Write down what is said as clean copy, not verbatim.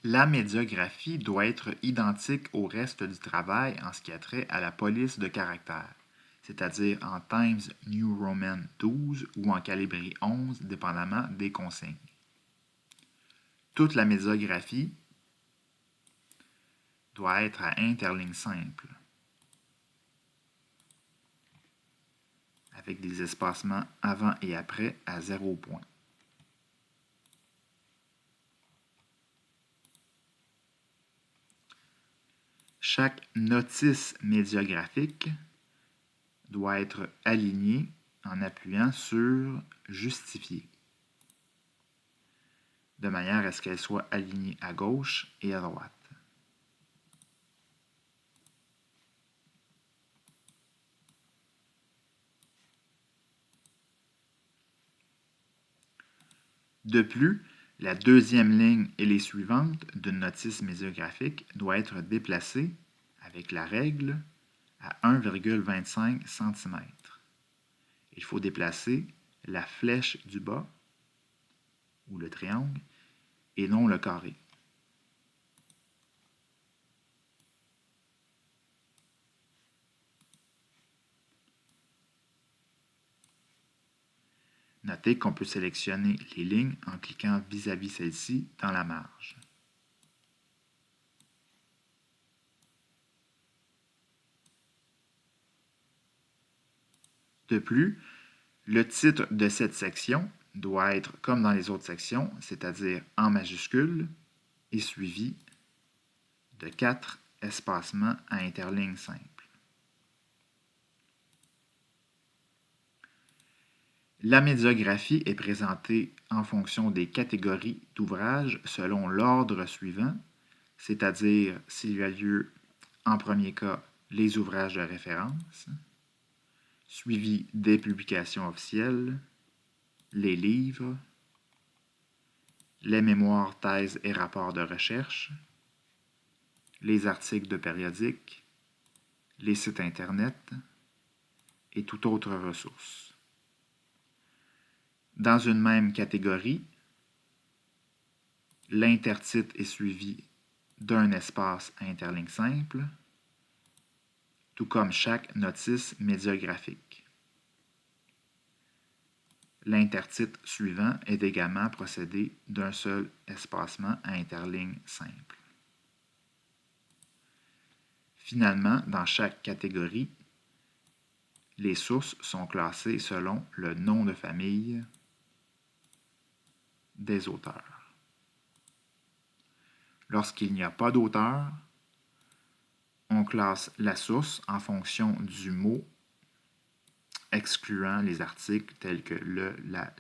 La médiographie doit être identique au reste du travail en ce qui a trait à la police de caractères, c'est-à-dire en Times New Roman 12 ou en Calibri 11, dépendamment des consignes. Toute la médiographie doit être à interligne simple, avec des espacements avant et après à 0 point. Chaque notice médiographique doit être aligné en appuyant sur Justifier, de manière à ce qu'elle soit alignée à gauche et à droite. De plus, la deuxième ligne et les suivantes d'une notice médiographique doivent être déplacées avec la règle à 1,25 cm. Il faut déplacer la flèche du bas ou le triangle et non le carré. Notez qu'on peut sélectionner les lignes en cliquant vis-à-vis celle-ci dans la marge. De plus, le titre de cette section doit être comme dans les autres sections, c'est-à-dire en majuscule et suivi de 4 espacements à interligne simple. La médiographie est présentée en fonction des catégories d'ouvrages selon l'ordre suivant, c'est-à-dire s'il y a lieu, en premier cas, les ouvrages de référence, suivi des publications officielles, les livres, les mémoires, thèses et rapports de recherche, les articles de périodiques, les sites Internet et toute autre ressource. Dans une même catégorie, l'intertitre est suivi d'un espace à interligne simple, tout comme chaque notice médiographique. L'intertitre suivant est également précédé d'un seul espacement à interligne simple. Finalement, dans chaque catégorie, les sources sont classées selon le nom de famille des auteurs. Lorsqu'il n'y a pas d'auteur, on classe la source en fonction du mot excluant les articles tels que le, la,